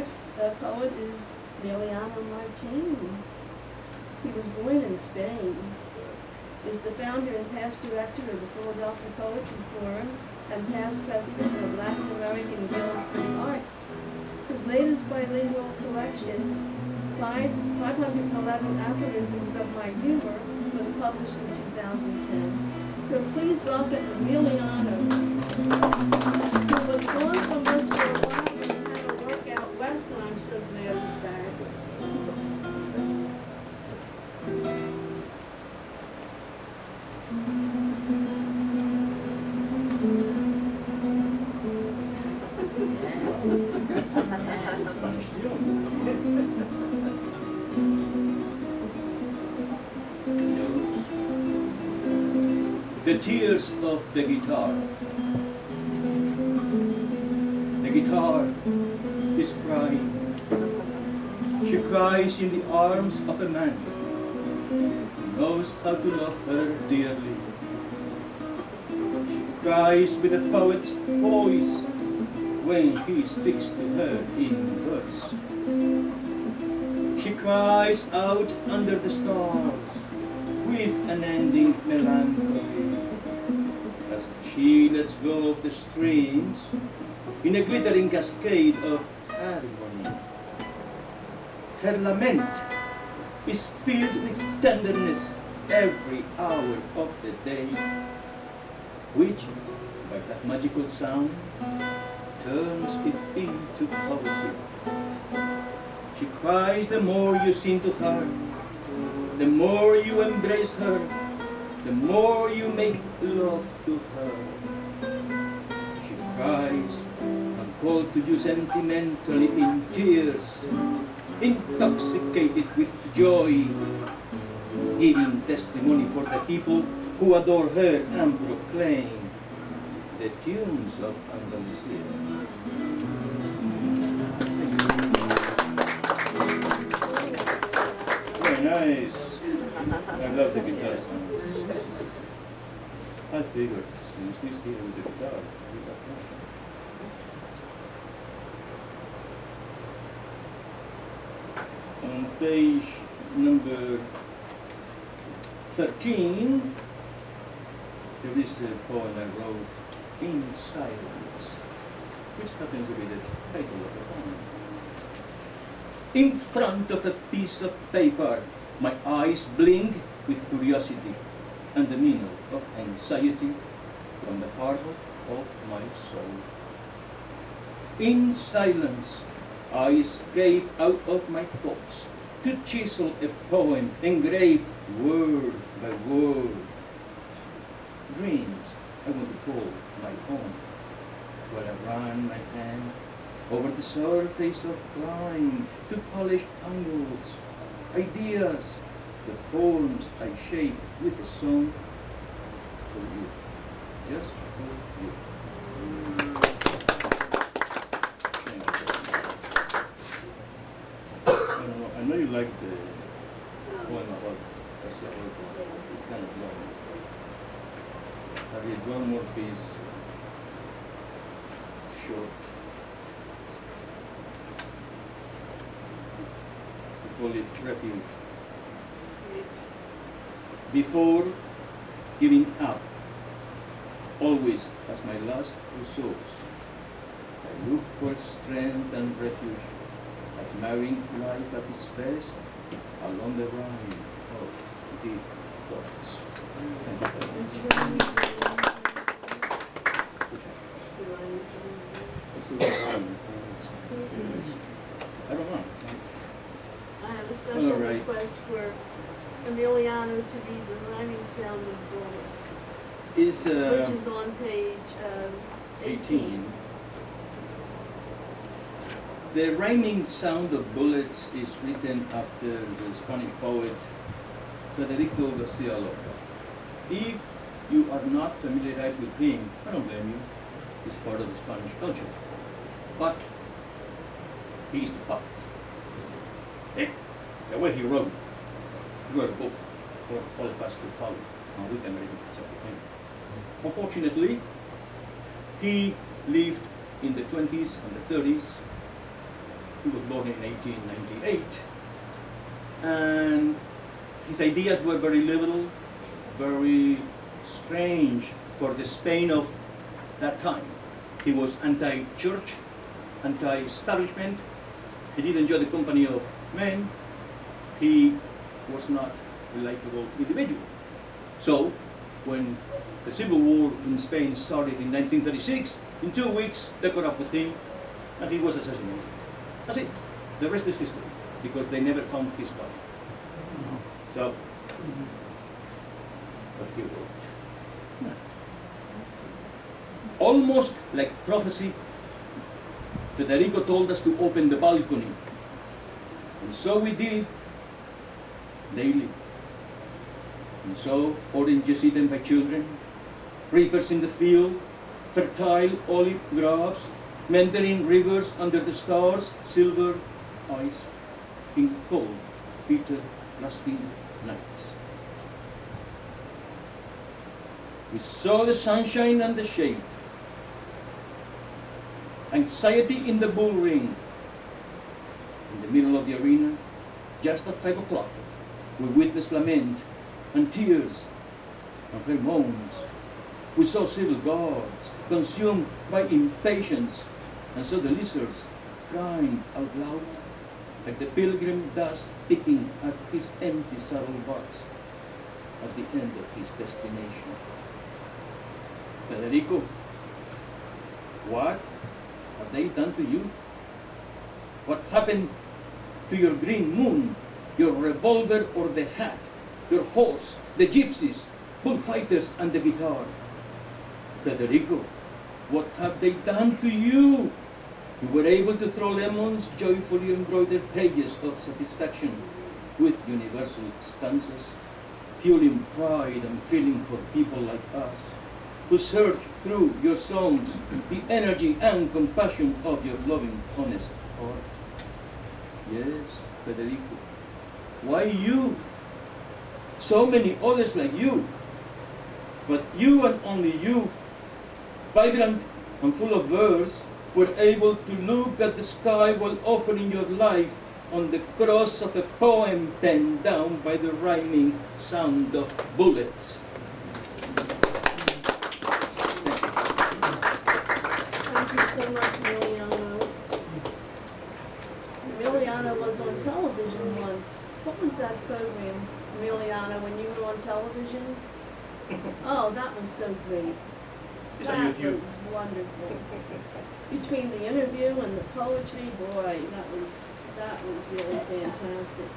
next poet is Emiliano Martin. He was born in Spain. Is the founder and past director of the Philadelphia Poetry Forum and past president of Latin American Guild for the Arts. His latest bilingual collection, 511 Aphorisms of My Humor, was published in 2010. So please welcome Emiliano, who was gone from us for a while and had to work out west, and I'm so glad he's back. The tears of the guitar. The guitar is crying. She cries in the arms of a man who knows how to love her dearly. She cries with a poet's voice when he speaks to her in verse. She cries out under the stars with unending melancholy as she lets go of the strings in a glittering cascade of harmony. Her lament is filled with tenderness every hour of the day, which, by that magical sound, turns it into poetry. She cries the more you sing to her, the more you embrace her, the more you make love to her. She cries and calls to you sentimentally in tears, intoxicated with joy, giving testimony for the people who adore her and proclaim the tunes of Andalusia. Very nice. I love the guitar sound. I figured since he's here with the guitar, we got that. On page number 13, there is a poem I wrote, In Silence, which happens to be the title of the poem. In front of a piece of paper, my eyes blink with curiosity and the meaning of anxiety from the harbor of my soul. In silence, I escape out of my thoughts to chisel a poem engraved word by word. Dreams I want to call my own, while I run my hand over the surface of rhyme to polish angles, ideas, the forms I shape with a song for you, just for you. I know you like the poem about Barcelona. It's kind of long. Have you drawn more piece short? We call it Refuge. Before giving up, always as my last resource, I look for strength and refuge, admiring life at its best along the line of deep thoughts. Thank you very much. I don't know. I have a special request for Emiliano to read the rhyming sound of bullets, which is on page 18. The rhyming sound of bullets is written after the Spanish poet Federico Garcia Lorca. If you are not familiarized with him, I don't blame you. He's part of the Spanish culture. But he's the poet. The way he wrote a book for all of us to follow, and we can read it. Unfortunately, he lived in the 20s and the 30s He was born in 1898. And his ideas were very liberal, very strange for the Spain of that time. He was anti-church, anti-establishment. He didn't enjoy the company of men. He was not a likable individual. So, when the Civil War in Spain started in 1936, in 2 weeks they caught up with him and he was assassinated. That's it. The rest is history, because they never found his body. So, what he wrote. Almost like prophecy, Federico told us to open the balcony. And so we did, daily. And so, oranges eaten by children, reapers in the field, fertile olive groves, meandering rivers under the stars, silver ice, in cold, bitter, rusty nights. We saw the sunshine and the shade, anxiety in the bull ring. In the middle of the arena, just at 5 o'clock, we witnessed lament and tears and her moans. We saw civil guards consumed by impatience, and saw the lizards crying out loud, like the pilgrim dust picking at his empty saddlebox at the end of his destination. Federico, what have they done to you? What happened to your green moon, your revolver or the hat, your horse, the gypsies, bullfighters and the guitar? Federico, what have they done to you? You were able to throw lemons, joyfully embroidered pages of satisfaction with universal stanzas, fueling pride and feeling for people like us, who search through your songs the energy and compassion of your loving, honest heart. Yes, Federico, why you? So many others like you, but you and only you, vibrant and full of verse, were able to look at the sky while offering your life on the cross of a poem penned down by the rhyming sound of bullets. Thank you so much, Emiliano. Emiliano was on television once. What was that program, Emiliano, when you were on television? Oh, that was so great. It's on That YouTube. was wonderful. Between the interview and the poetry, boy, that was really fantastic.